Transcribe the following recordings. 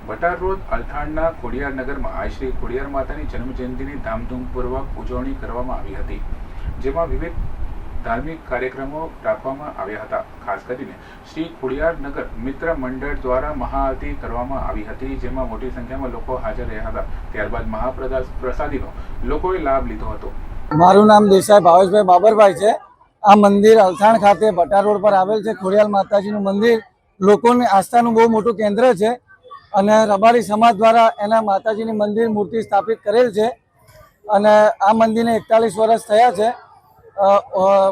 Bhatar road અલથાણના ખોડિયારનગરમાં આજ શ્રી ખોડિયાર માતાની જન્મજયંતિની ધામધૂમપૂર્વક ઉજવણી કરવામાં આવી હતી, જેમાં વિવિધ ધાર્મિક કાર્યક્રમો રાખવામાં આવ્યા હતા। ખાસ કરીને શ્રી ખોડિયારનગર મિત્ર મંડળ દ્વારા મહાઆરતી કરવામાં આવી હતી, જેમાં મોટી સંખ્યામાં લોકો હાજર રહ્યા હતા। ત્યારબાદ મહાપ્રસાદીનો લોકોએ લાભ લીધો હતો। મારું નામ દેસાઈ ભાવેશભાઈ બાબરભાઈ છે। આ મંદિર અલથાણ ખાતે ભટાર રોડ પર આવેલ છે। ખોડિયાર માતાજીનું મંદિર લોકોની આસ્થાનું બહુ મોટું કેન્દ્ર છે અને રબારી સમાજ દ્વારા એના માતાજીની મંદિર મૂર્તિ સ્થાપિત કરેલ છે અને આ મંદિરને 41 વર્ષ થયા છે।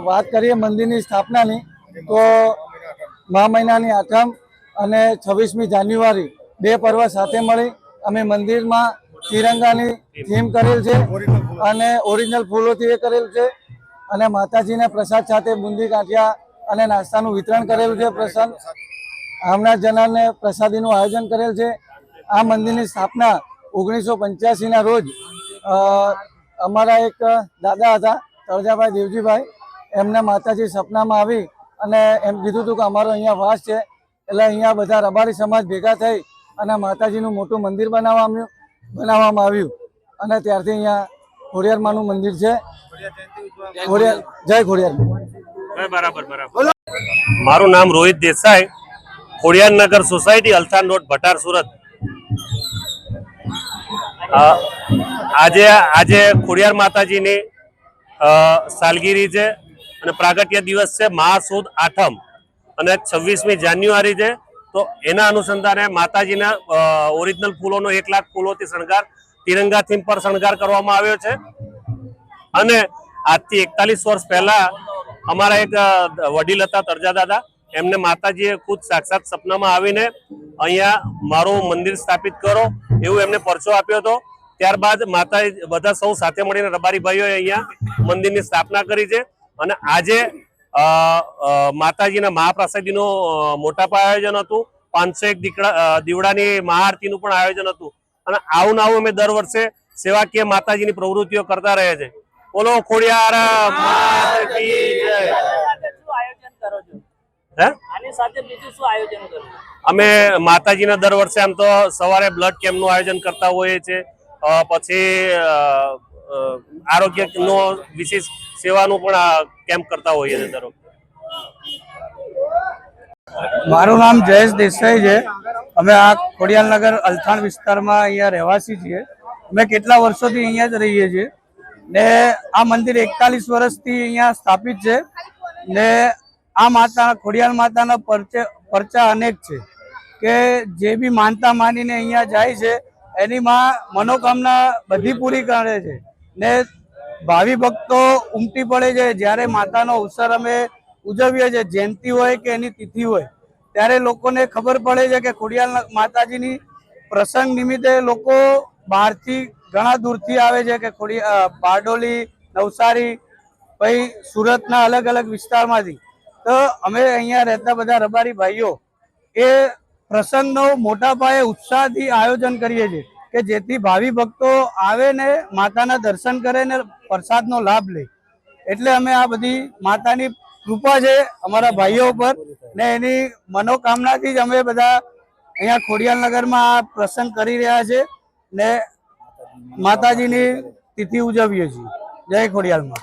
વાત કરીએ મંદિરની સ્થાપનાની તો મહા મહિનાની આઠમ અને 26મી જાન્યુઆરી બે પર્વ સાથે મળી અમે મંદિરમાં તિરંગાની થીમ કરેલ છે અને ઓરિજિનલ ફૂલોથી એ કરેલ છે અને માતાજીને પ્રસાદ સાથે બુંદી ગાંઠિયા અને નાસ્તાનું વિતરણ કરેલું છે। પ્રસાદ આવનાર જનારને પ્રસાદીનું આયોજન કરેલ છે। આ મંદિરની સ્થાપના 1985ના રોજ અમારા એક દાદા હતા તળજાભાઈ દેવજીભાઈ, એમને માતાજી સપનામાં આવી અને એમ કીધું હતું કે અમારો અહીંયા વાસ છે, એટલે અહીંયા બધા રબારી સમાજ ભેગા થઈ અને માતાજીનું મોટું મંદિર બનાવવામાં આવ્યું અને ત્યારથી અહીંયા ખોડિયારમાંનું મંદિર છે। જય ખોડિયાર। બરાબર। મારું નામ રોહિત દેસાઈ, ખોડિયારનગર સોસાયટી, અલથાણ રોડ, ભટાર, સુરત। આજે ખોડિયાર માતાજીની સાલગીરી છે અને પ્રાગટ્ય દિવસ છે, મહાસુદ આઠમ અને 26મી જાન્યુઆરી છે। તો એના અનુસંધાને માતાજીના ઓરિજિનલ ફૂલોનો 1 લાખ ફૂલોથી શણગાર, તિરંગા થીમ પર શણગાર કરવામાં આવ્યો છે અને આજથી 41 વર્ષ પહેલા અમારા એક વડીલ હતા તળજા દાદા, એમને માતાજીએ ખુદ સાક્ષાત સપનામાં આવીને અહીંયા મારું મંદિર સ્થાપિત કરો એવું એમને પરચો આપ્યો હતો। ત્યારબાદ માતા બધા સૌ સાથે મળીને રબારી ભાઈઓએ અહીંયા મંદિરની સ્થાપના કરી છે અને આજે માતાજીના મહાપ્રસાદીનું મોટા પાયે આયોજન હતું। 501 દીવડાની મહાઆરતીનું પણ આયોજન હતું અને આવું અમે દર વર્ષે સેવાકીય માતાજીની પ્રવૃત્તિઓ કરતા રહે છે। બોલો ખોડિયાર માત કી જય। અમે માતાજીના દર વર્ષે આમ તો સવારે બ્લડ કેમ્પનું આયોજન કરતા હોઈએ છીએ, પછી આરોગ્યનો વિશેષ સેવાનું પણ કેમ્પ કરતા હોઈએ છીએ દર વખતે। મારું નામ જયેશ દેસાઈ છે। અમે આ ખોડિયારનગર અલથાણ વિસ્તારમાં અહીંયા રહેવાસી છીએ। અમે કેટલા વર્ષોથી અહીંયા જ રહીએ છીએ ને આ મંદિર 41 વર્ષથી અહીંયા સ્થાપિત છે ને આ માતા ખોડિયાર માતાના પરચા અનેક છે કે જે બી માનતા માનીને અહીંયા જાય છે એની માં મનોકામના બધી પૂરી કરે છે ને ભાવિ ભક્તો ઉમટી પડે છે। જ્યારે માતાનો અવસર અમે ઉજવીએ છીએ, જયંતિ હોય કે એની તિથિ હોય, ત્યારે લોકોને ખબર પડે છે કે ખોડિયાર માતાજીની પ્રસંગ નિમિત્તે લોકો બહારથી ઘણા દૂરથી આવે છે કે બારડોલી, નવસારી, પછી સુરતના અલગ અલગ વિસ્તારમાંથી। તો અમે અહીંયા રહેતા બધા રબારી ભાઈઓ એ પ્રસંગનો મોટા પાયે ઉત્સાહથી આયોજન કરીએ છીએ કે જેથી ભાવિ ભક્તો આવે ને માતાના દર્શન કરે ને પ્રસાદનો લાભ લે। એટલે અમે આ બધી માતાની કૃપા છે અમારા ભાઈઓ પર ને એની મનોકામનાથી જ અમે બધા અહીંયા ખોડિયારનગરમાં આ પ્રસંગ કરી રહ્યા છે ને માતાજીની તિથિ ઉજવીએ છીએ। જય ખોડિયારમાં।